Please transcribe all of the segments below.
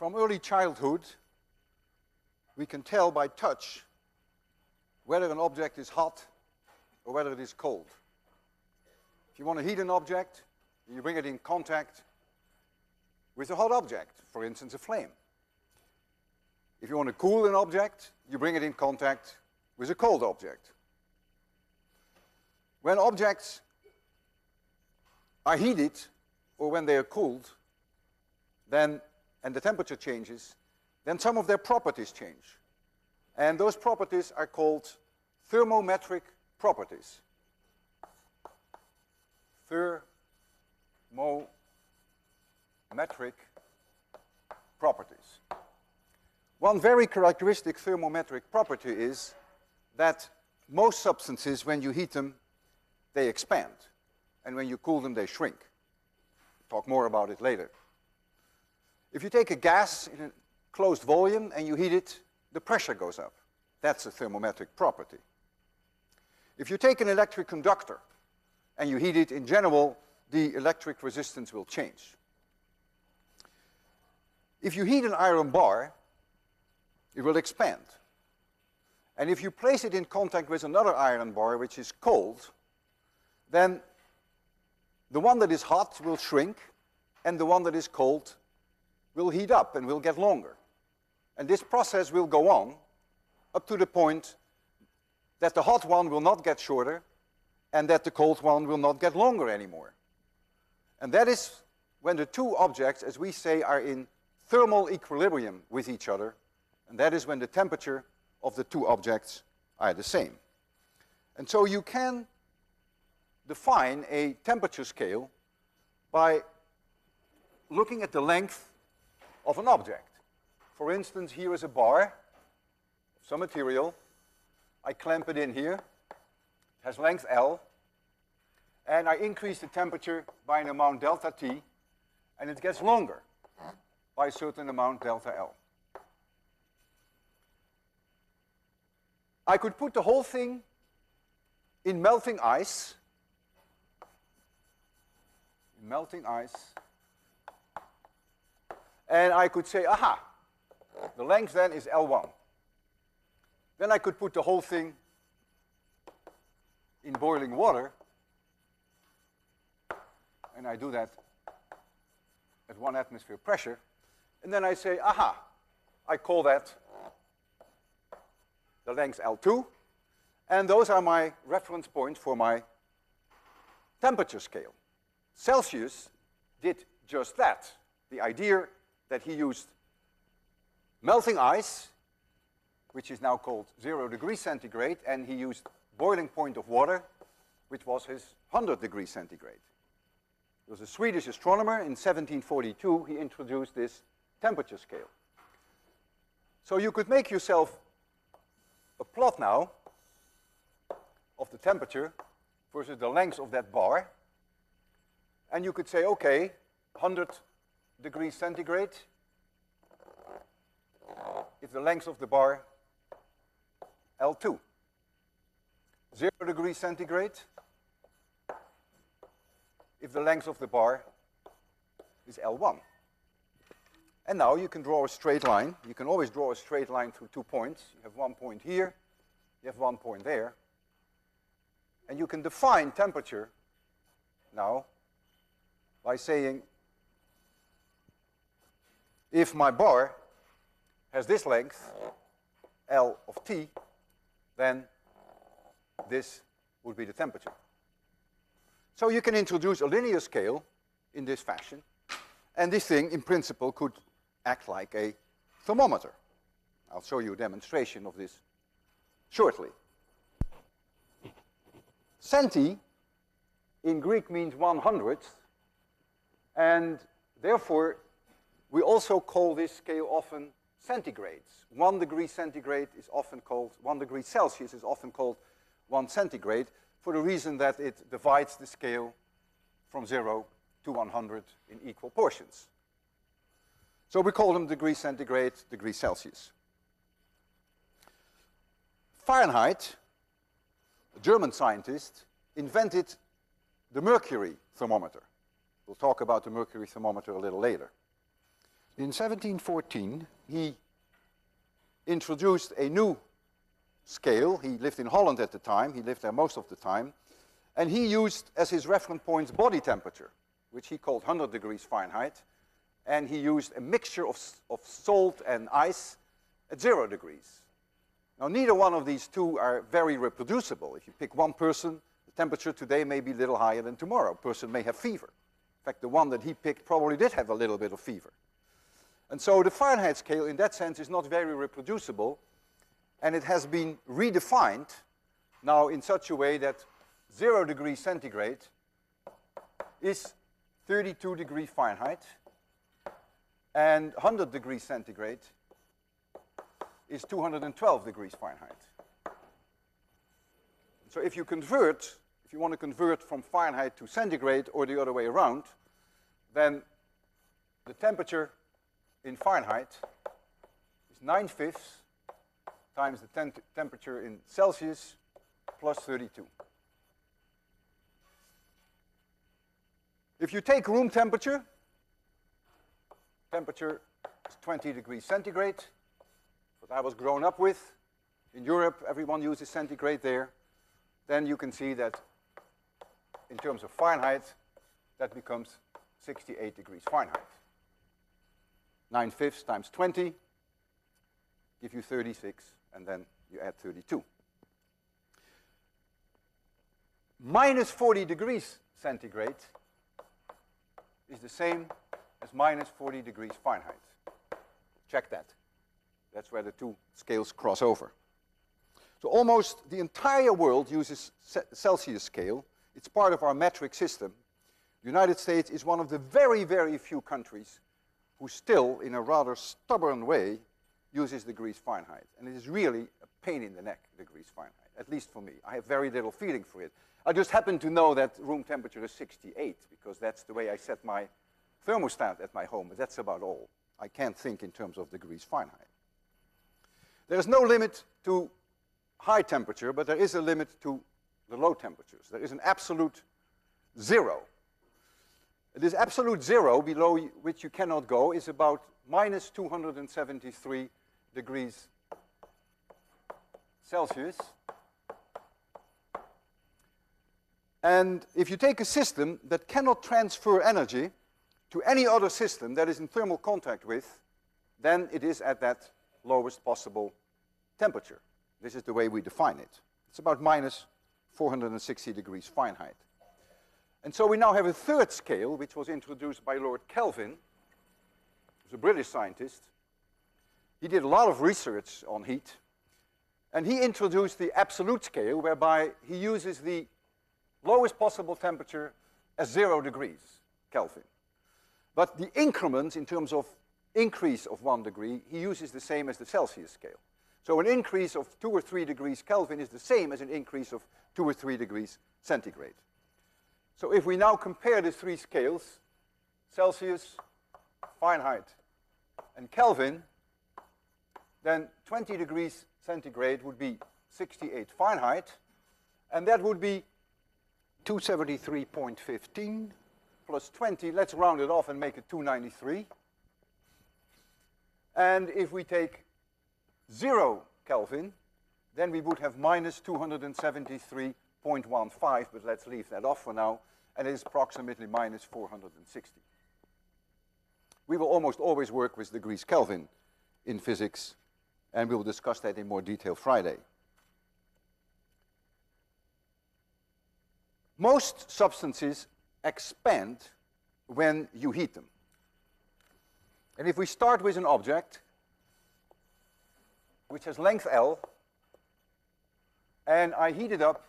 From early childhood, we can tell by touch whether an object is hot or whether it is cold. If you want to heat an object, you bring it in contact with a hot object, for instance, a flame. If you want to cool an object, you bring it in contact with a cold object. When objects are heated or when they are cooled, then, and the temperature changes, then some of their properties change. And those properties are called thermometric properties. Thermometric properties. One very characteristic thermometric property is that most substances, when you heat them, they expand. And when you cool them, they shrink. We'll talk more about it later. If you take a gas in a closed volume and you heat it, the pressure goes up. That's a thermometric property. If you take an electric conductor and you heat it, in general, the electric resistance will change. If you heat an iron bar, it will expand. And if you place it in contact with another iron bar, which is cold, then the one that is hot will shrink, and the one that is cold will heat up and will get longer. And this process will go on up to the point that the hot one will not get shorter and that the cold one will not get longer anymore. And that is when the two objects, as we say, are in thermal equilibrium with each other, and that is when the temperature of the two objects are the same. And so you can define a temperature scale by looking at the length of an object. For instance, here is a bar of some material. I clamp it in here. It has length L. And I increase the temperature by an amount delta T, and it gets longer by a certain amount delta L. I could put the whole thing in melting ice. And I could say, aha, the length then is L1. Then I could put the whole thing in boiling water. And I do that at 1 atmosphere pressure. And then I say, aha, I call that the length L2. And those are my reference points for my temperature scale. Celsius did just that. The idea that he used melting ice, which is now called 0 degrees centigrade, and he used boiling point of water, which was his 100 degrees centigrade. There was a Swedish astronomer in 1742, he introduced this temperature scale. So you could make yourself a plot now of the temperature versus the length of that bar. And you could say, okay, 100 degrees centigrade, if the length of the bar, L2. 0 degrees centigrade, if the length of the bar is L1. And now you can draw a straight line. You can always draw a straight line through 2 points. You have 1 point here, you have 1 point there. And you can define temperature now by saying, if my bar has this length, L of T, then this would be the temperature. So you can introduce a linear scale in this fashion, and this thing, in principle, could act like a thermometer. I'll show you a demonstration of this shortly. Centi in Greek means 1/100th, and therefore we also call this scale often centigrades. 1 degree centigrade is often called, 1 degree Celsius is often called 1 centigrade, for the reason that it divides the scale from 0 to 100 in equal portions. So we call them degree centigrade, degree Celsius. Fahrenheit, a German scientist, invented the mercury thermometer. We'll talk about the mercury thermometer a little later. In 1714, he introduced a new scale. He lived in Holland at the time. He lived there most of the time. And he used as his reference points body temperature, which he called 100 degrees Fahrenheit. And he used a mixture of salt and ice at 0 degrees. Now, neither one of these two are very reproducible. If you pick one person, the temperature today may be a little higher than tomorrow. A person may have fever. In fact, the one that he picked probably did have a little bit of fever. And so the Fahrenheit scale, in that sense, is not very reproducible. And it has been redefined now in such a way that 0 degrees centigrade is 32 degrees Fahrenheit. And 100 degrees centigrade is 212 degrees Fahrenheit. So if you want to convert from Fahrenheit to centigrade or the other way around, then the temperature in Fahrenheit is 9/5 times the temperature in Celsius plus 32. If you take room temperature is 20 degrees centigrade, what I was grown up with. In Europe, everyone uses centigrade there. Then you can see that in terms of Fahrenheit, that becomes 68 degrees Fahrenheit. 9/5 times 20 give you 36, and then you add 32. Minus 40 degrees centigrade is the same as minus 40 degrees Fahrenheit. Check that. That's where the two scales cross over. So almost the entire world uses Celsius scale. It's part of our metric system. The United States is one of the very, very few countries who still, in a rather stubborn way, uses degrees Fahrenheit. And it is really a pain in the neck, degrees Fahrenheit, at least for me. I have very little feeling for it. I just happen to know that room temperature is 68, because that's the way I set my thermostat at my home, but that's about all. I can't think in terms of degrees Fahrenheit. There's no limit to high temperature, but there is a limit to the low temperatures. There is an absolute zero. This absolute zero, below which you cannot go, is about minus 273 degrees Celsius. And if you take a system that cannot transfer energy to any other system that is in thermal contact with, then it is at that lowest possible temperature. This is the way we define it. It's about minus 460 degrees Fahrenheit. And so we now have a third scale, which was introduced by Lord Kelvin, who's a British scientist. He did a lot of research on heat, and he introduced the absolute scale, whereby he uses the lowest possible temperature as 0 degrees Kelvin. But the increment in terms of increase of 1 degree, he uses the same as the Celsius scale. So an increase of 2 or 3 degrees Kelvin is the same as an increase of 2 or 3 degrees centigrade. So if we now compare the three scales, Celsius, Fahrenheit, and Kelvin, then 20 degrees centigrade would be 68 Fahrenheit, and that would be 273.15 plus 20. Let's round it off and make it 293. And if we take 0 Kelvin, then we would have minus 273.15, but let's leave that off for now, and it is approximately minus 460. We will almost always work with degrees Kelvin in physics, and we will discuss that in more detail Friday. Most substances expand when you heat them. And if we start with an object which has length L, and I heat it up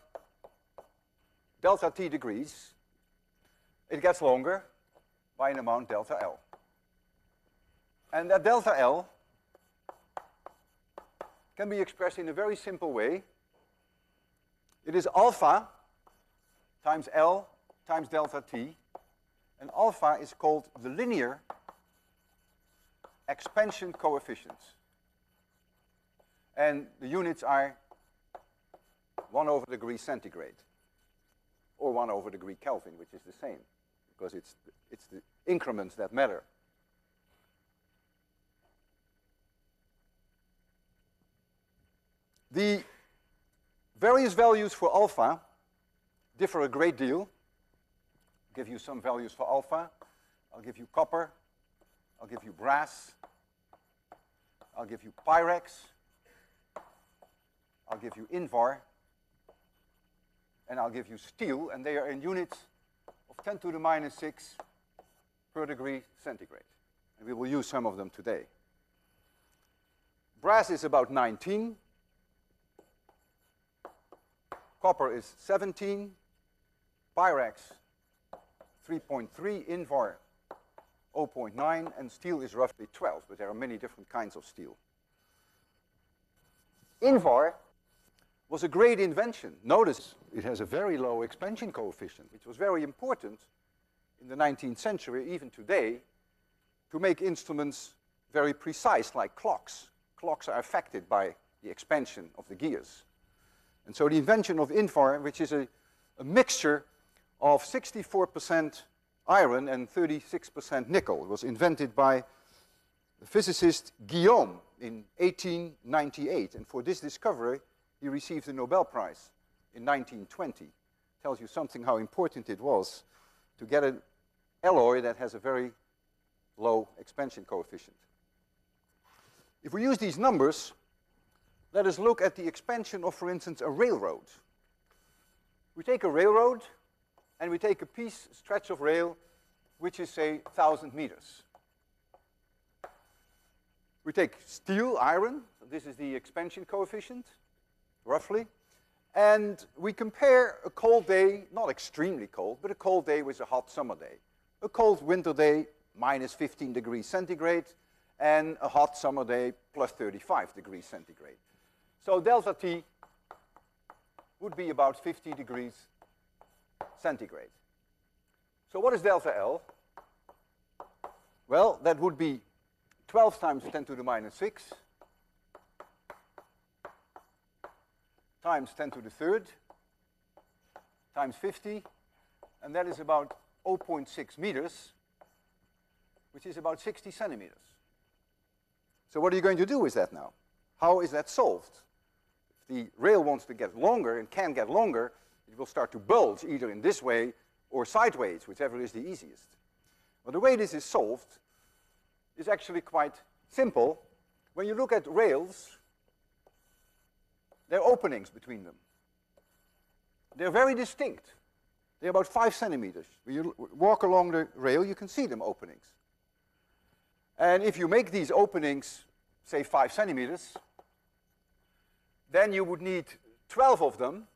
delta T degrees, it gets longer by an amount delta L. And that delta L can be expressed in a very simple way. It is alpha times L times delta T, and alpha is called the linear expansion coefficients. And the units are 1 over degree centigrade, or 1 over degree Kelvin, which is the same, because it's the increments that matter. The various values for alpha differ a great deal. I'll give you some values for alpha. I'll give you copper. I'll give you brass. I'll give you pyrex. I'll give you invar. And I'll give you steel, and they are in units of 10 to the minus 6 per degree centigrade. And we will use some of them today. Brass is about 19. Copper is 17. Pyrex 3.3. Invar 0.9. And steel is roughly 12, but there are many different kinds of steel. Invar was a great invention. Notice it has a very low expansion coefficient, which was very important in the 19th century, even today, to make instruments very precise, like clocks. Clocks are affected by the expansion of the gears. And so the invention of Invar, which is a mixture of 64% iron and 36% nickel, was invented by the physicist Guillaume in 1898. And for this discovery, he received the Nobel Prize in 1920. Tells you something how important it was to get an alloy that has a very low expansion coefficient. If we use these numbers, let us look at the expansion of, for instance, a railroad. We take a railroad and we take a stretch of rail which is, say, 1,000 meters. We take steel, iron, so this is the expansion coefficient, roughly, and we compare a cold day, not extremely cold, but a cold day with a hot summer day. A cold winter day, minus 15 degrees centigrade, and a hot summer day, plus 35 degrees centigrade. So delta T would be about 50 degrees centigrade. So what is delta L? Well, that would be 12 times 10 to the minus 6 times 10 to the third times 50, and that is about 0.6 meters, which is about 60 centimeters. So what are you going to do with that now? How is that solved? If the rail wants to get longer and can get longer, it will start to bulge either in this way or sideways, whichever is the easiest. Well, the way this is solved is actually quite simple. When you look at rails, there are openings between them. They're very distinct. They're about 5 centimeters. When you walk along the rail, you can see them openings. And if you make these openings, say 5 centimeters, then you would need 12 of them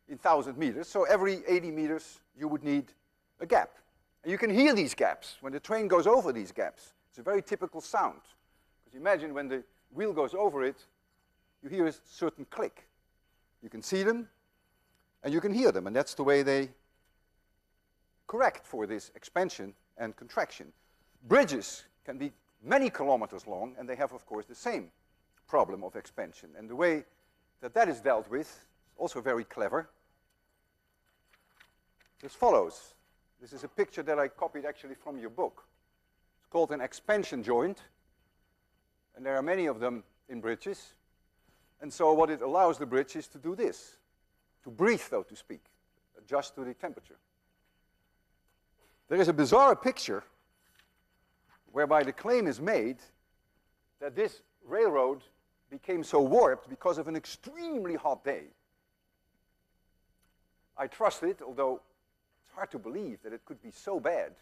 in 1,000 meters. So every 80 meters, you would need a gap. And you can hear these gaps when the train goes over these gaps. It's a very typical sound. Because imagine when the wheel goes over it, you hear a certain click. You can see them, and you can hear them, and that's the way they correct for this expansion and contraction. Bridges can be many kilometers long, and they have, of course, the same problem of expansion. And the way that that is dealt with is also very clever. As follows. This is a picture that I copied actually from your book. It's called an expansion joint, and there are many of them in bridges. And so what it allows the bridge is to do this, to breathe, so to speak, adjust to the temperature. There is a bizarre picture whereby the claim is made that this railroad became so warped because of an extremely hot day. I trust it, although it's hard to believe that it could be so bad.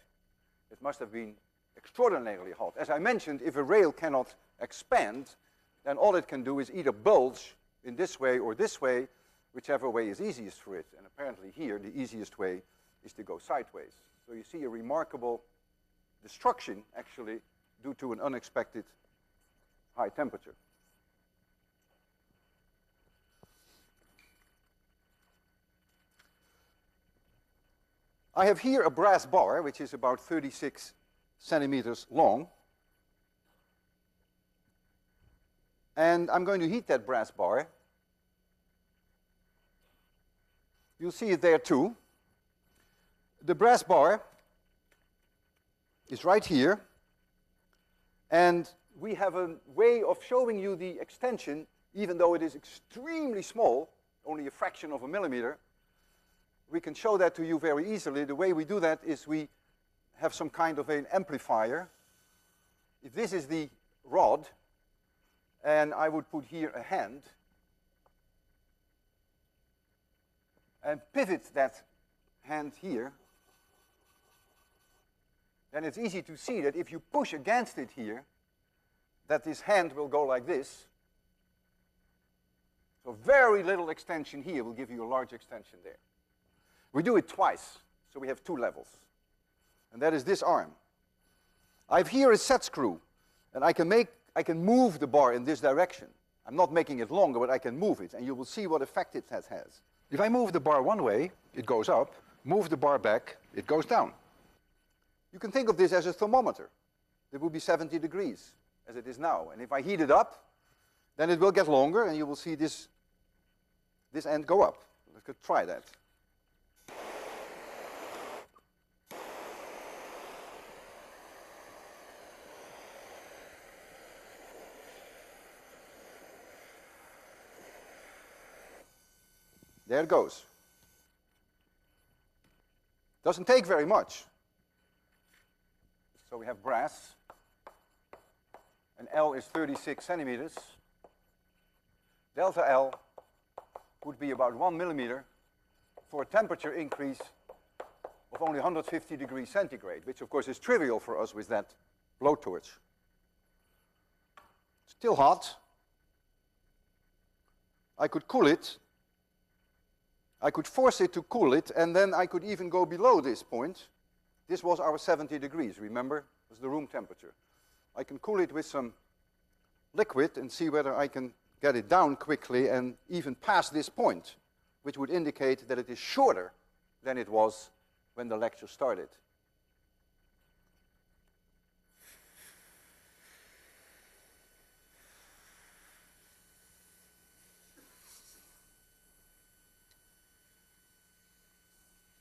It must have been extraordinarily hot. As I mentioned, if a rail cannot expand, then all it can do is either bulge in this way or this way, whichever way is easiest for it. And apparently here, the easiest way is to go sideways. So you see a remarkable destruction, actually, due to an unexpected high temperature. I have here a brass bar, which is about 36 centimeters long. And I'm going to heat that brass bar. You'll see it there too. The brass bar is right here. And we have a way of showing you the extension even though it is extremely small, only a fraction of a millimeter, we can show that to you very easily. The way we do that is we have some kind of an amplifier. If this is the rod, and I would put here a hand, and pivot that hand here, then it's easy to see that if you push against it here, that this hand will go like this. So very little extension here will give you a large extension there. We do it twice, so we have 2 levels. And that is this arm. I have here a set screw, and I can move the bar in this direction. I'm not making it longer, but I can move it, and you will see what effect it has. If I move the bar one way, it goes up. Move the bar back, it goes down. You can think of this as a thermometer. It will be 70 degrees, as it is now. And if I heat it up, then it will get longer, and you will see this end go up. Let's try that. There it goes. Doesn't take very much. So we have brass, and L is 36 centimeters. Delta L would be about 1 millimeter for a temperature increase of only 150 degrees centigrade, which of course is trivial for us with that blowtorch. Still hot. I could cool it. I could force it to cool it, and then I could even go below this point. This was our 70 degrees, remember? It was the room temperature. I can cool it with some liquid and see whether I can get it down quickly and even past this point, which would indicate that it is shorter than it was when the lecture started.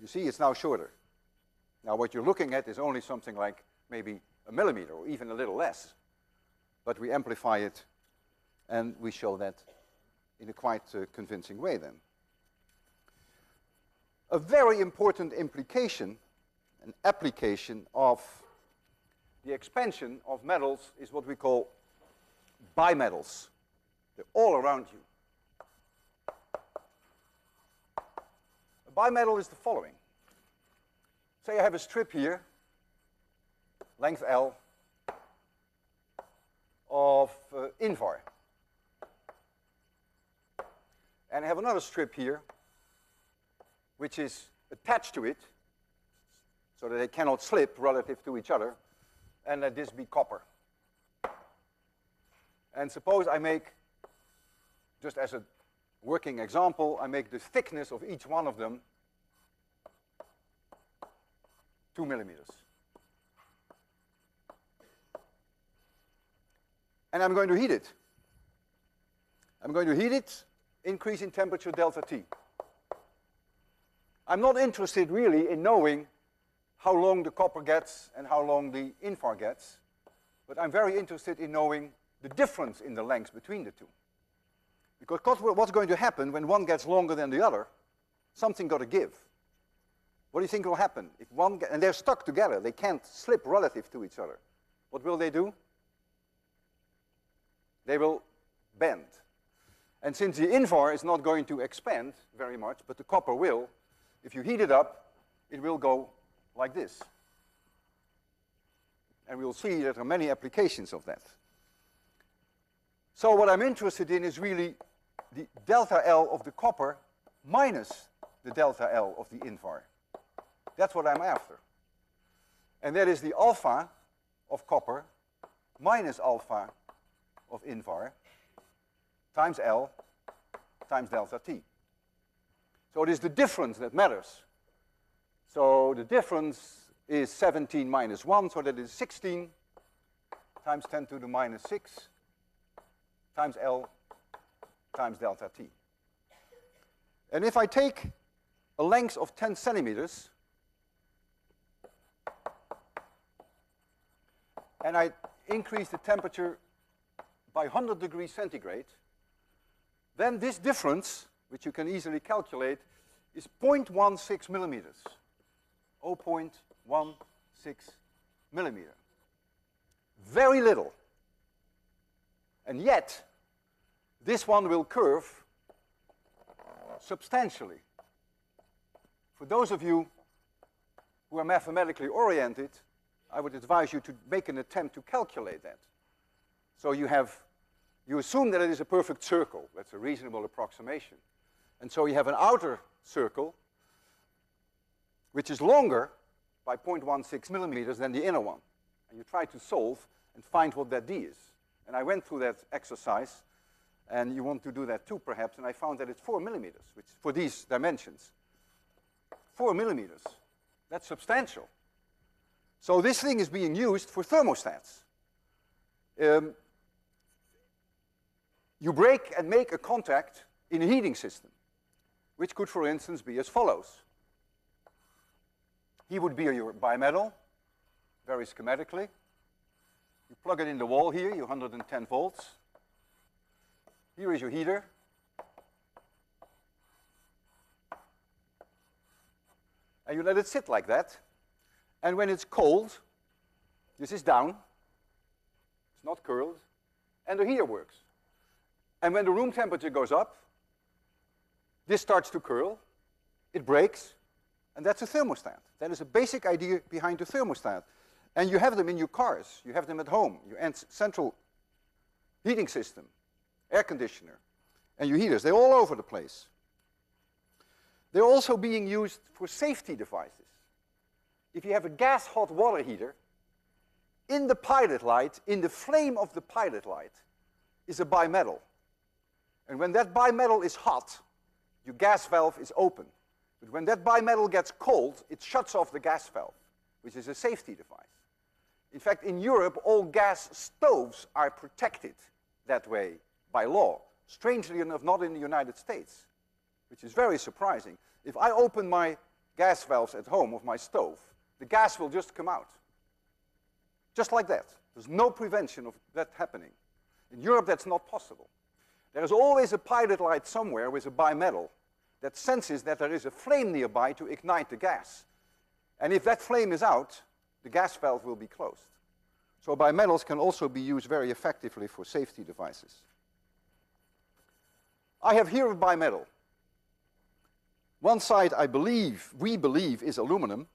You see, it's now shorter. Now, what you're looking at is only something like maybe a millimeter or even a little less. But we amplify it, and we show that in a quite convincing way then. A very important implication, an application of the expansion of metals is what we call bimetals. They're all around you. A bimetal is the following. Say I have a strip here, length L, of Invar. And I have another strip here, which is attached to it, so that they cannot slip relative to each other, and let this be copper. And suppose I make, just as a working example, I make the thickness of each one of them 2 millimeters. And I'm going to heat it. I'm going to heat it, increase in temperature delta T. I'm not interested really in knowing how long the copper gets and how long the Invar gets, but I'm very interested in knowing the difference in the lengths between the two. Because what's going to happen when one gets longer than the other? Something got to give. What do you think will happen? If one and they're stuck together, they can't slip relative to each other. What will they do? They will bend. And since the Invar is not going to expand very much, but the copper will, if you heat it up, it will go like this. And we'll see that there are many applications of that. So what I'm interested in is really the delta L of the copper minus the delta L of the Invar. That's what I'm after. And that is the alpha of copper minus alpha of Invar times L times delta T. So it is the difference that matters. So the difference is 17 minus 1, so that is 16 times 10 to the minus 6 times L times delta T. And if I take a length of 10 centimeters and I increase the temperature by 100 degrees centigrade, then this difference, which you can easily calculate, is 0.16 millimeters. 0.16 millimeter. Very little. And yet, this one will curve substantially. For those of you who are mathematically oriented, I would advise you to make an attempt to calculate that. So you assume that it is a perfect circle. That's a reasonable approximation. And so you have an outer circle, which is longer by 0.16 millimeters than the inner one. And you try to solve and find what that d is. And I went through that exercise, and you want to do that too, perhaps, and I found that it's 4 millimeters, which for these dimensions. 4 millimeters. That's substantial. So this thing is being used for thermostats. You break and make a contact in a heating system, which could, for instance, be as follows. Here would be your bimetal, very schematically. You plug it in the wall here, your 110 volts. Here is your heater. And you let it sit like that. And when it's cold, this is down. It's not curled. And the heater works. And when the room temperature goes up, this starts to curl. It breaks. And that's a thermostat. That is a basic idea behind the thermostat. And you have them in your cars. You have them at home. Your central heating system, air conditioner, and your heaters. They're all over the place. They're also being used for safety devices. If you have a gas hot water heater, in the pilot light, in the flame of the pilot light, is a bimetal. And when that bimetal is hot, your gas valve is open. But when that bimetal gets cold, it shuts off the gas valve, which is a safety device. In fact, in Europe, all gas stoves are protected that way by law. Strangely enough, not in the United States, which is very surprising. If I open my gas valves at home of my stove, the gas will just come out. Just like that. There's no prevention of that happening. In Europe, that's not possible. There is always a pilot light somewhere with a bimetal that senses that there is a flame nearby to ignite the gas. And if that flame is out, the gas valve will be closed. So bimetals can also be used very effectively for safety devices. I have here a bimetal. One side we believe is aluminum,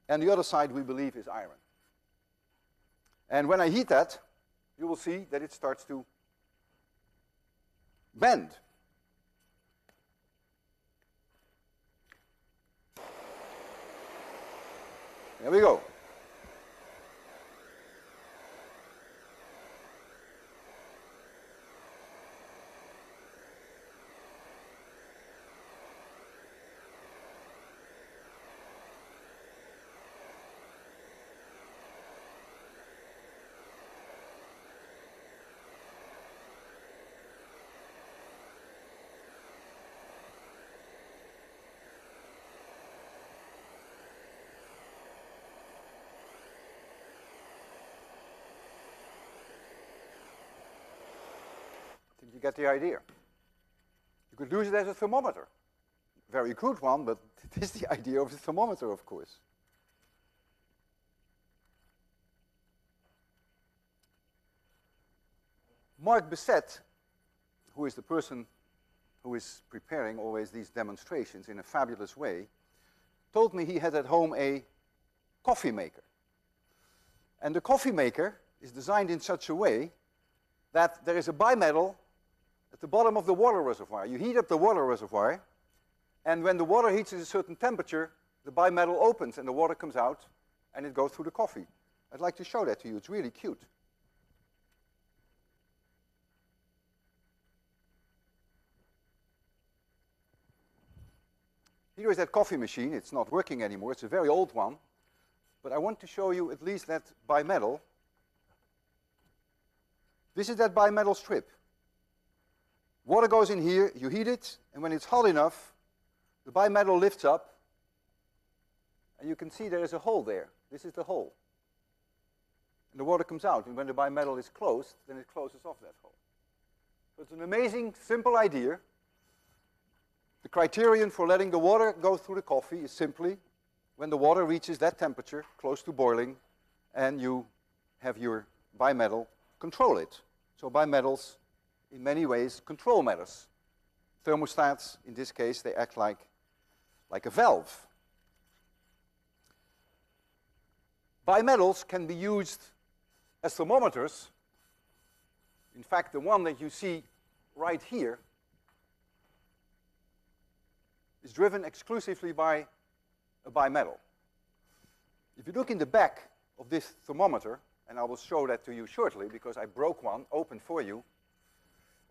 and the other side we believe is iron. And when I heat that, you will see that it starts to bend. There we go. You get the idea. You could use it as a thermometer. Very crude one, but it is the idea of the thermometer, of course. Mark Besset, who is the person who is preparing always these demonstrations in a fabulous way, told me he had at home a coffee maker. And the coffee maker is designed in such a way that there is a bimetal at the bottom of the water reservoir. You heat up the water reservoir, and when the water heats at a certain temperature, the bimetal opens and the water comes out, and it goes through the coffee. I'd like to show that to you. It's really cute. Here is that coffee machine. It's not working anymore. It's a very old one. But I want to show you at least that bimetal. This is that bimetal strip. Water goes in here, you heat it, and when it's hot enough, the bimetal lifts up, and you can see there is a hole there. This is the hole. And the water comes out, and when the bimetal is closed, then it closes off that hole. So it's an amazing, simple idea. The criterion for letting the water go through the coffee is simply when the water reaches that temperature, close to boiling, and you have your bimetal control it. So bimetals, in many ways, control matters. Thermostats, in this case, they act like a valve. Bimetals can be used as thermometers. In fact, the one that you see right here is driven exclusively by a bimetal. If you look in the back of this thermometer, and I will show that to you shortly because I broke one open for you,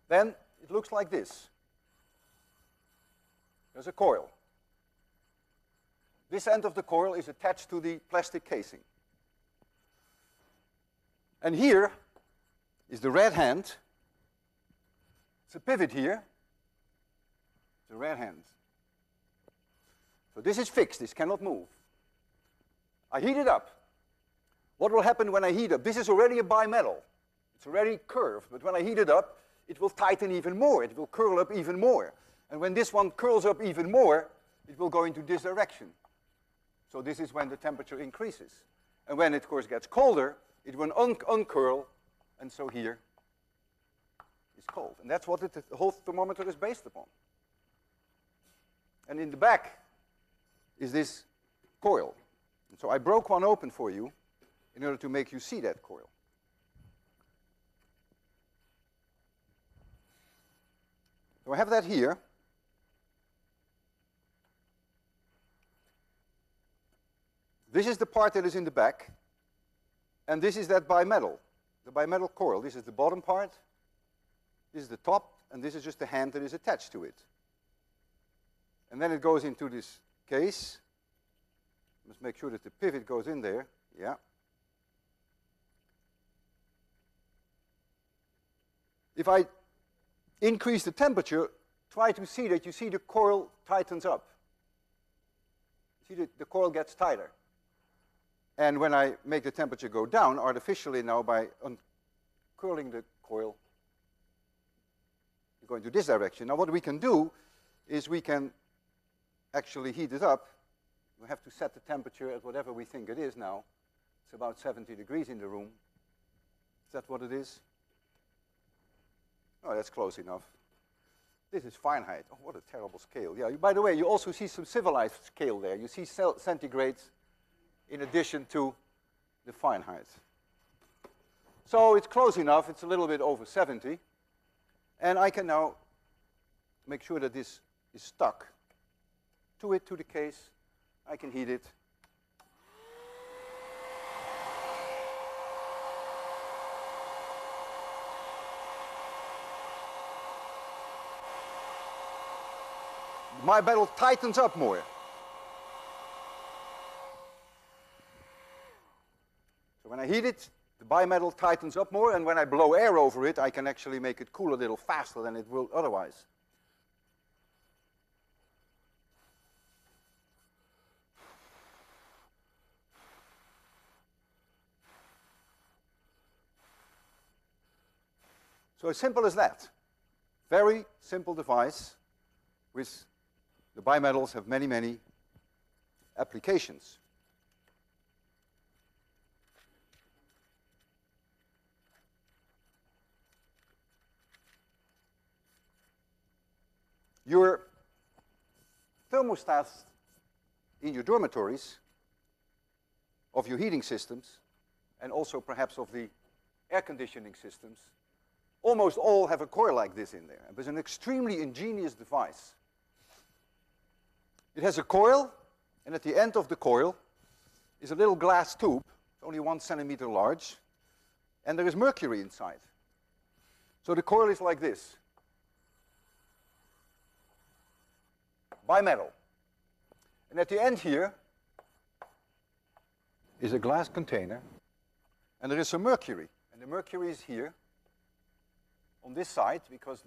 then it looks like this. There's a coil. This end of the coil is attached to the plastic casing. And here is the red hand. It's a pivot here. It's a red hand. So this is fixed. This cannot move. I heat it up. What will happen when I heat up? This is already a bimetal. It's already curved. But when I heat it up, it will tighten even more. It will curl up even more. And when this one curls up even more, it will go into this direction. So this is when the temperature increases. And when it, of course, gets colder, it will uncurl, and so here is cold. And that's what the whole thermometer is based upon. And in the back is this coil. And so I broke one open for you in order to make you see that coil. So I have that here. This is the part that is in the back, and this is that bimetal, the bimetal coil. This is the bottom part, this is the top, and this is just the hand that is attached to it. And then it goes into this case. Let's make sure that the pivot goes in there. Yeah. If I increase the temperature, try to see that you see the coil tightens up. See that the coil gets tighter. And when I make the temperature go down artificially now by uncurling the coil, you go into this direction. Now what we can do is we can actually heat it up. We have to set the temperature at whatever we think it is now. It's about 70 degrees in the room. Is that what it is? Oh, that's close enough. This is Fahrenheit. Oh, what a terrible scale. Yeah, by the way, you also see some civilized scale there. You see centigrades in addition to the Fahrenheit. So it's close enough. It's a little bit over 70. And I can now make sure that this is stuck to it, to the case. I can heat it. My metal tightens up more. So when I heat it, the bimetal tightens up more, and when I blow air over it, I can actually make it cool a little faster than it will otherwise. So as simple as that. Very simple device with the bimetals have many, many applications. Your thermostats in your dormitories of your heating systems and also perhaps of the air conditioning systems almost all have a coil like this in there. It's an extremely ingenious device. It has a coil, and at the end of the coil is a little glass tube, only 1 centimeter large, and there is mercury inside. So the coil is like this. Bimetal. And at the end here is a glass container, and there is some mercury. And the mercury is here on this side, because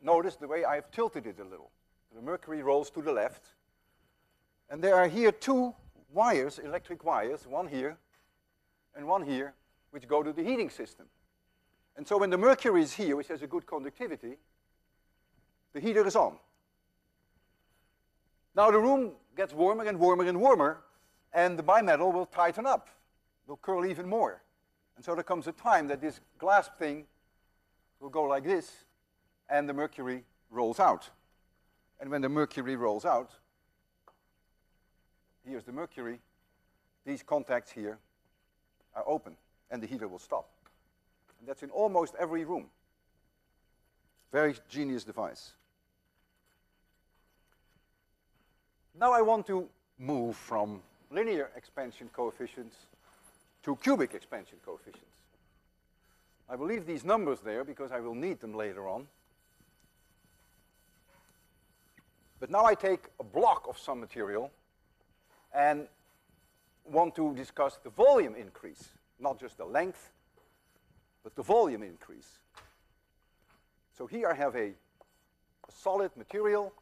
notice the way I have tilted it a little. The mercury rolls to the left. And there are here 2 wires, electric wires, one here and one here, which go to the heating system. And so when the mercury is here, which has a good conductivity, the heater is on. Now the room gets warmer and warmer and warmer, and the bimetal will tighten up, will curl even more. And so there comes a time that this glass thing will go like this, and the mercury rolls out. And when the mercury rolls out, here's the mercury, these contacts here are open, and the heater will stop. And that's in almost every room. Very genius device. Now I want to move from linear expansion coefficients to cubic expansion coefficients. I will leave these numbers there because I will need them later on. But now I take a block of some material and want to discuss the volume increase, not just the length, but the volume increase. So here I have a solid material.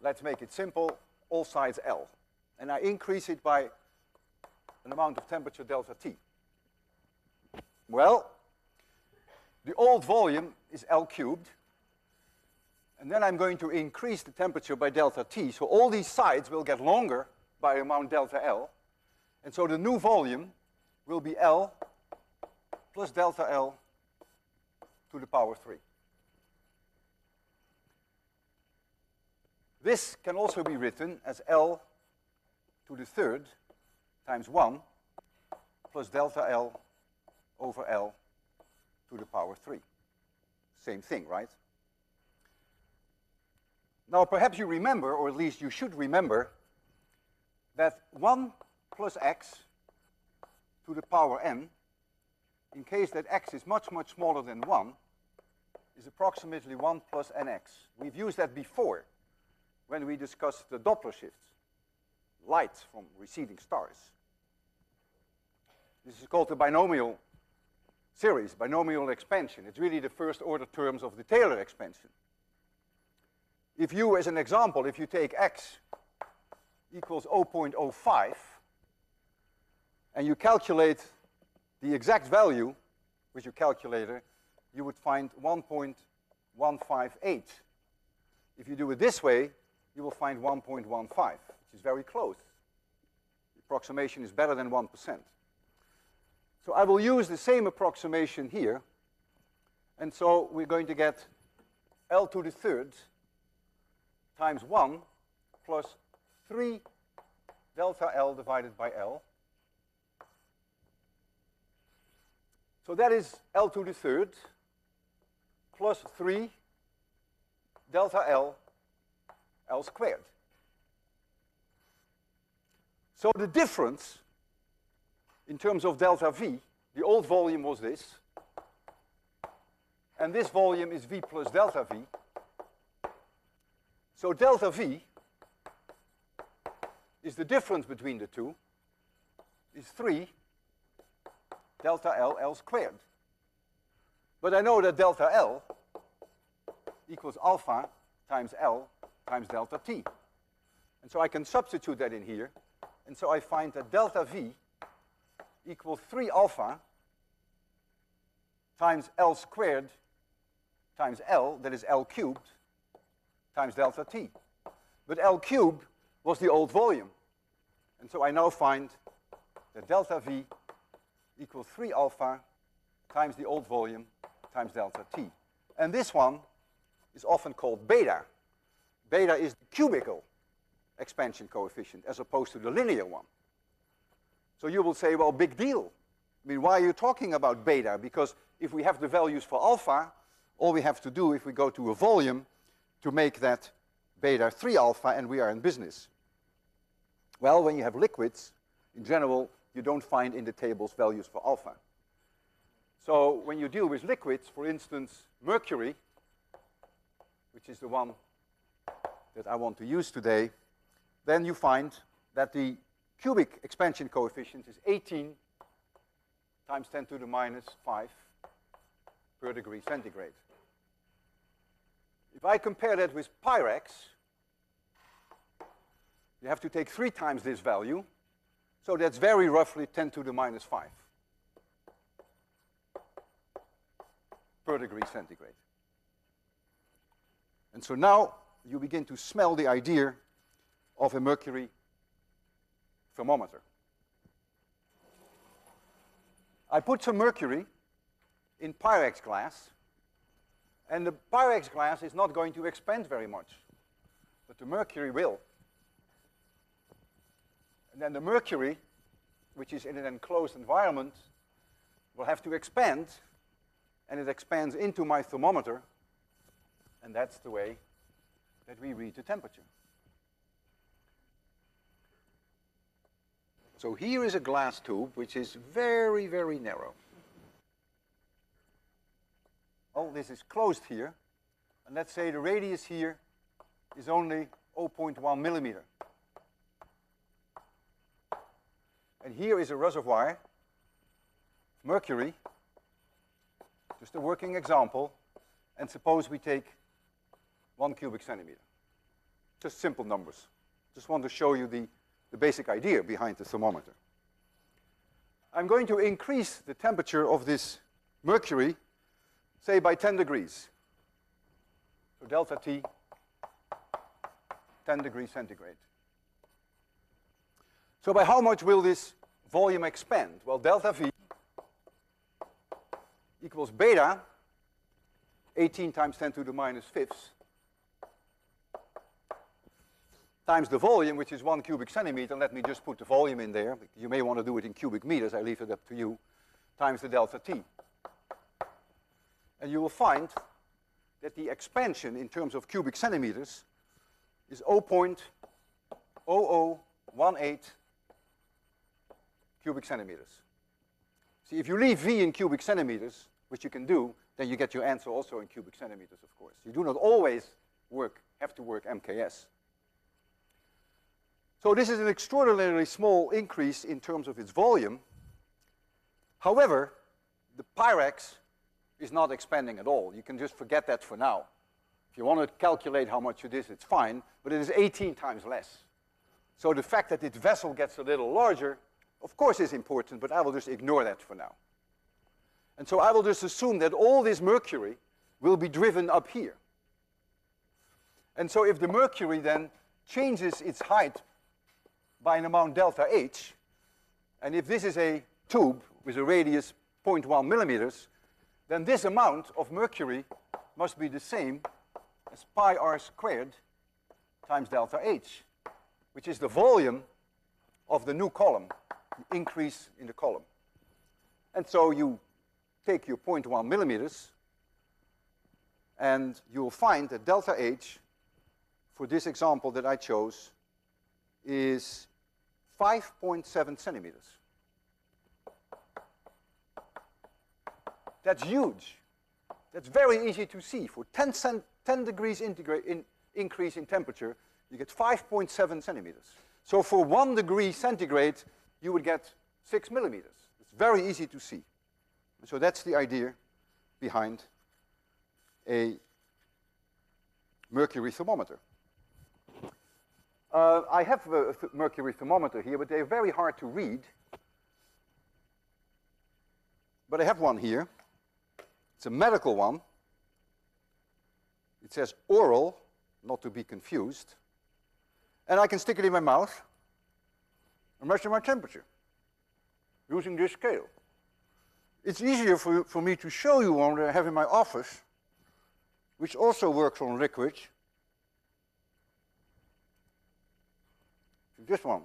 Let's make it simple, all sides L. And I increase it by an amount of temperature delta T. Well, the old volume is L cubed. And then I'm going to increase the temperature by delta T. So all these sides will get longer by amount delta L. And so the new volume will be L plus delta L to the power 3. This can also be written as L to the third times 1 plus delta L over L to the power 3. Same thing, right? Now, perhaps you remember, or at least you should remember, that 1 plus x to the power n, in case that x is much, much smaller than 1, is approximately 1 plus nx. We've used that before when we discussed the Doppler shifts, light from receding stars. This is called the binomial series, binomial expansion. It's really the first order terms of the Taylor expansion. If you, as an example, if you take x equals 0.05, and you calculate the exact value with your calculator, you would find 1.158. If you do it this way, you will find 1.15, which is very close. The approximation is better than 1%. So I will use the same approximation here. And so we're going to get L to the third times 1 plus 3 delta L divided by L. So that is L to the third plus 3 delta L, L squared. So the difference in terms of delta V, the old volume was this, and this volume is V plus delta V. So delta V is the difference between the two, is 3 delta L, L squared. But I know that delta L equals alpha times L times delta T. And so I can substitute that in here. And so I find that delta V equals 3 alpha times L squared times L, that is L cubed, times delta T. But L cubed was the old volume. And so I now find that delta V equals 3 alpha times the old volume times delta T. And this one is often called beta. Beta is the cubical expansion coefficient as opposed to the linear one. So you will say, well, big deal. I mean, why are you talking about beta? Because if we have the values for alpha, all we have to do if we go to a volume to make that beta 3 alpha, and we are in business. Well, when you have liquids, in general, you don't find in the tables values for alpha. So when you deal with liquids, for instance, mercury, which is the one that I want to use today, then you find that the cubic expansion coefficient is 18 times 10 to the minus 5 per degree centigrade. If I compare that with Pyrex, you have to take 3 times this value, so that's very roughly 10 to the minus 5. per degree centigrade. And so now you begin to smell the idea of a mercury thermometer. I put some mercury in Pyrex glass, and the Pyrex glass is not going to expand very much, but the mercury will. And then the mercury, which is in an enclosed environment, will have to expand, and it expands into my thermometer, and that's the way that we read the temperature. So here is a glass tube which is very, very narrow. All this is closed here, and let's say the radius here is only 0.1 millimeter. And here is a reservoir, mercury, just a working example, and suppose we take 1 cubic centimeter. Just simple numbers. Just want to show you the basic idea behind the thermometer. I'm going to increase the temperature of this mercury, say by 10 degrees. So delta T, 10 degrees centigrade. So by how much will this volume expand? Well, delta V equals beta, 18 times 10 to the minus fifths, times the volume, which is 1 cubic centimeter. Let me just put the volume in there. You may want to do it in cubic meters. I leave it up to you. Times the delta T. And you will find that the expansion in terms of cubic centimeters is 0.0018 cubic centimeters. See, if you leave V in cubic centimeters, which you can do, then you get your answer also in cubic centimeters, of course. You do not always have to work MKS. So this is an extraordinarily small increase in terms of its volume. However, the Pyrex is not expanding at all. You can just forget that for now. If you want to calculate how much it is, it's fine, but it is 18 times less. So the fact that this vessel gets a little larger, of course, is important, but I will just ignore that for now. And so I will just assume that all this mercury will be driven up here. And so if the mercury then changes its height by an amount delta H, and if this is a tube with a radius 0.1 millimeters, then this amount of mercury must be the same as pi r squared times delta H, which is the volume of the new column, the increase in the column. And so you take your 0.1 millimeters, and you will find that delta H, for this example that I chose, is 5.7 centimeters. That's huge. That's very easy to see. For 10 degrees increase in temperature, you get 5.7 centimeters. So for 1 degree centigrade, you would get 6 millimeters. It's very easy to see. And so that's the idea behind a mercury thermometer. I have a mercury thermometer here, but they're very hard to read. But I have one here. It's a medical one. It says oral, not to be confused. And I can stick it in my mouth and measure my temperature using this scale. It's easier for me to show you one that I have in my office, which also works on liquids. This one.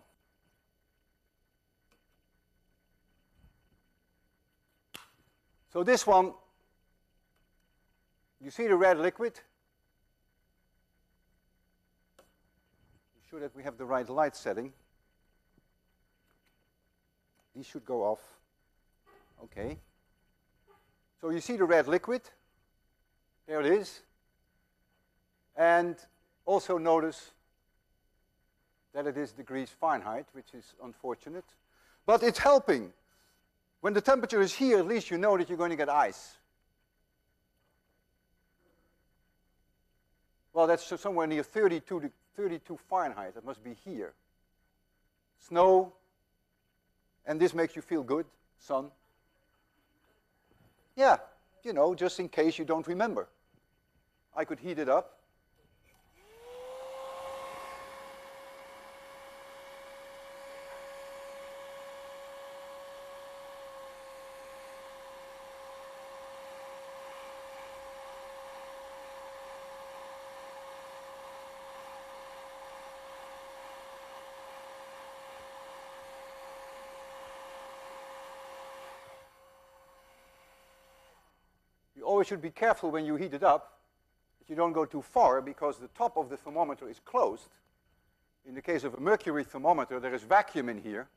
So this one, you see the red liquid? Be sure that we have the right light setting. These should go off. Okay. So you see the red liquid. There it is. And also notice that it is degrees Fahrenheit, which is unfortunate. But it's helping. When the temperature is here, at least you know that you're going to get ice. Well, that's somewhere near 32 Fahrenheit. That must be here. Snow. And this makes you feel good. Sun. Yeah, you know, just in case you don't remember. I could heat it up. You always should be careful when you heat it up that you don't go too far, because the top of the thermometer is closed. In the case of a mercury thermometer, there is vacuum in here.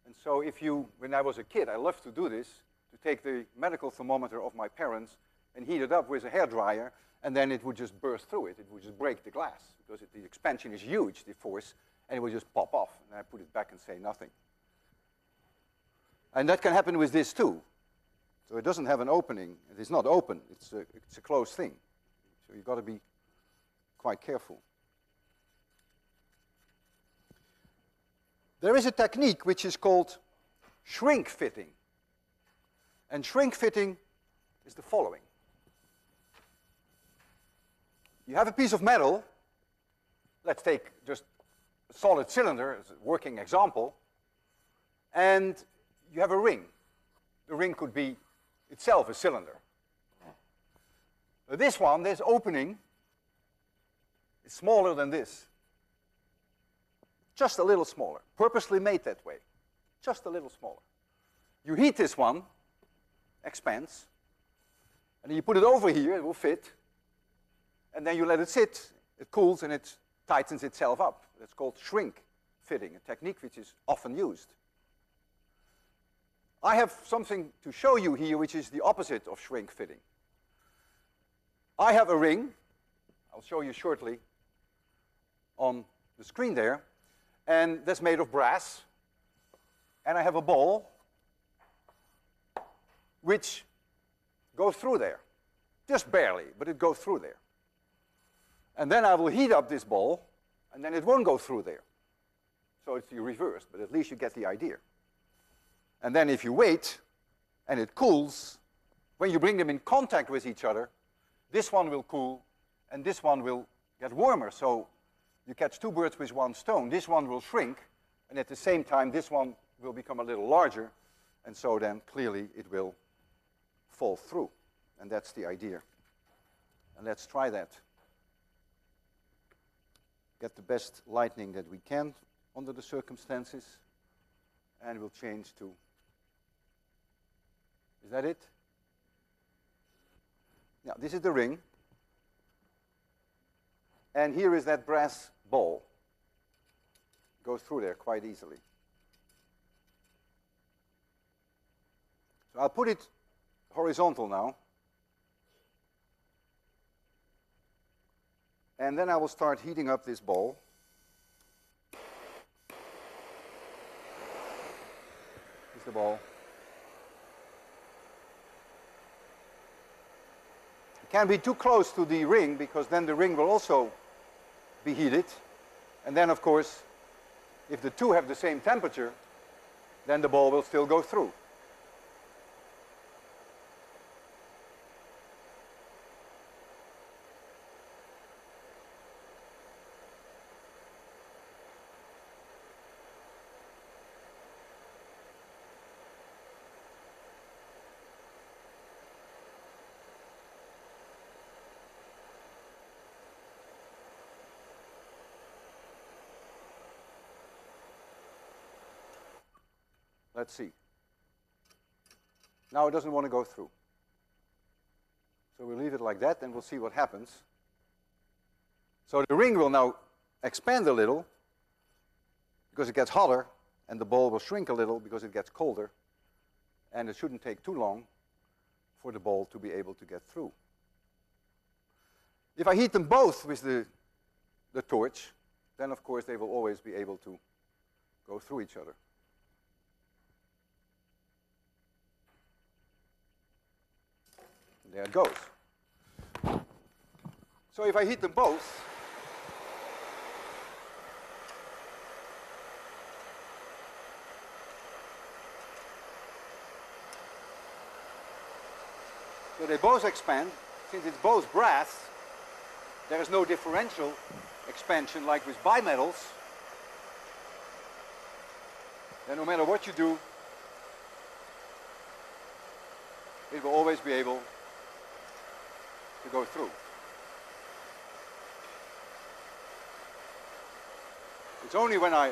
And so if you, when I was a kid, I loved to do this, to take the medical thermometer of my parents and heat it up with a hairdryer, and then it would just burst through it. It would just break the glass, because the expansion is huge, the force, and it would just pop off. And I put it back and say nothing. And that can happen with this too. So it doesn't have an opening. It is not open. It's a closed thing. So you've got to be quite careful. There is a technique which is called shrink fitting. And shrink fitting is the following. You have a piece of metal. Let's take just a solid cylinder as a working example. And you have a ring. The ring could be itself a cylinder. This one, this opening, is smaller than this. Just a little smaller. Purposely made that way. Just a little smaller. You heat this one, expands, and then you put it over here, it will fit, and then you let it sit, it cools, and it tightens itself up. That's called shrink fitting, a technique which is often used. I have something to show you here which is the opposite of shrink fitting. I have a ring, I'll show you shortly on the screen there, and that's made of brass. And I have a ball which goes through there. Just barely, but it goes through there. And then I will heat up this ball, and then it won't go through there. So it's the reverse, but at least you get the idea. And then if you wait, and it cools, when you bring them in contact with each other, this one will cool, and this one will get warmer. So you catch two birds with one stone. This one will shrink, and at the same time, this one will become a little larger, and so then clearly it will fall through. And that's the idea. And let's try that. Get the best lighting that we can under the circumstances, and we'll change to, is that it? Now, this is the ring, and here is that brass ball. Goes through there quite easily. So I'll put it horizontal now, and then I will start heating up this ball. Here's the ball. It can't be too close to the ring, because then the ring will also be heated. And then, of course, if the two have the same temperature, then the ball will still go through. Let's see. Now it doesn't want to go through. So we'll leave it like that, and we'll see what happens. So the ring will now expand a little because it gets hotter, and the ball will shrink a little because it gets colder. And it shouldn't take too long for the ball to be able to get through. If I heat them both with the torch, then of course they will always be able to go through each other. There it goes. So if I heat them both, So they both expand. Since it's both brass, there is no differential expansion like with bimetals. Then no matter what you do, it will always be able to go through. It's only when I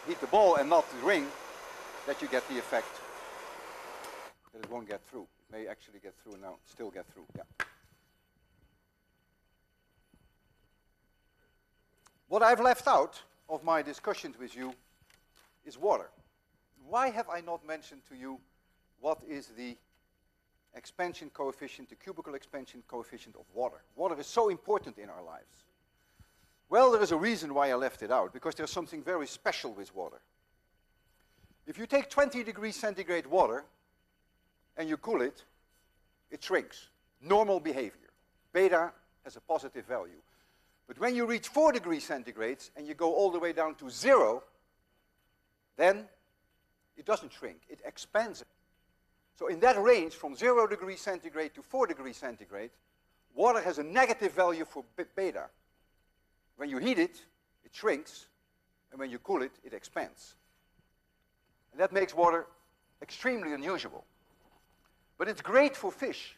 heat the ball and not the ring that you get the effect that it won't get through. It may actually get through now, still get through. Yeah. What I've left out of my discussions with you is water. Why have I not mentioned to you what is the expansion coefficient, the cubical expansion coefficient of water? Water is so important in our lives. Well, there is a reason why I left it out, because there's something very special with water. If you take 20 degrees centigrade water and you cool it, it shrinks. Normal behavior. Beta has a positive value. But when you reach 4 degrees centigrade and you go all the way down to 0, then it doesn't shrink, it expands. So in that range, from 0 degrees centigrade to 4 degrees centigrade, water has a negative value for beta. When you heat it, it shrinks, and when you cool it, it expands. And that makes water extremely unusual. But it's great for fish,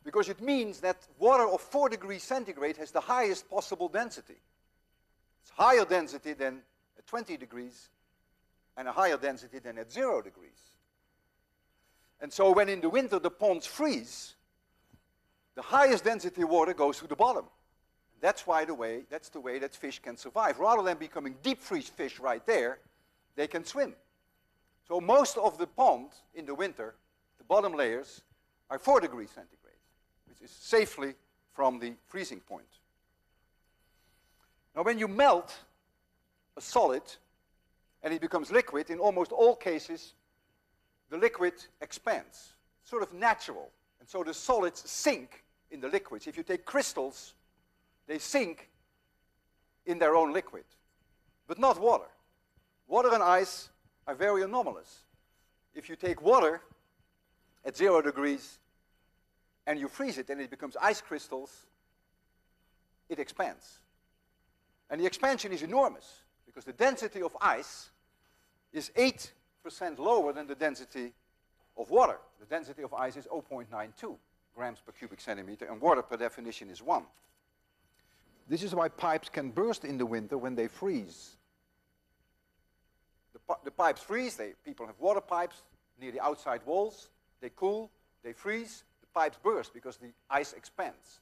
because it means that water of 4 degrees centigrade has the highest possible density. It's higher density than at 20 degrees, and a higher density than at 0 degrees. And so when in the winter the ponds freeze, the highest density water goes to the bottom. That's the way that fish can survive. Rather than becoming deep freeze fish right there, they can swim. So most of the pond in the winter, the bottom layers, are 4 degrees centigrade, which is safely from the freezing point. Now when you melt a solid and it becomes liquid, in almost all cases, the liquid expands. It's sort of natural. And so the solids sink in the liquids. If you take crystals, they sink in their own liquid, but not water. Water and ice are very anomalous. If you take water at 0 degrees and you freeze it and it becomes ice crystals, it expands. And the expansion is enormous, because the density of ice is 8% lower than the density of water. The density of ice is 0.92 grams per cubic centimeter, and water per definition is 1. This is why pipes can burst in the winter when they freeze. The pipes freeze, people have water pipes near the outside walls, they cool, they freeze, the pipes burst because the ice expands.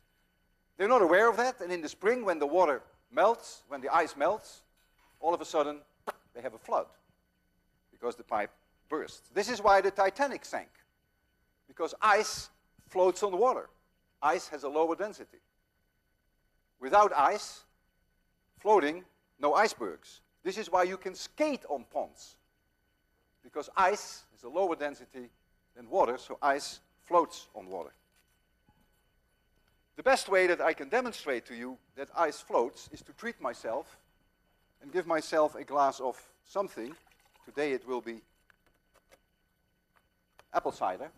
They're not aware of that, and in the spring when the water melts, when the ice melts, all of a sudden they have a flood because the pipe bursts. This is why the Titanic sank, because ice floats on water. Ice has a lower density. Without ice, floating, no icebergs. This is why you can skate on ponds, because ice is a lower density than water, so ice floats on water. The best way that I can demonstrate to you that ice floats is to treat myself and give myself a glass of something. Today it will be apple cider,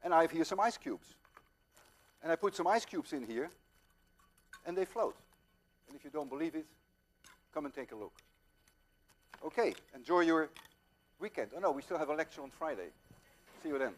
and I have here some ice cubes. And I put some ice cubes in here, and they float. And if you don't believe it, come and take a look. Okay, enjoy your weekend. Oh no, we still have a lecture on Friday. See you then.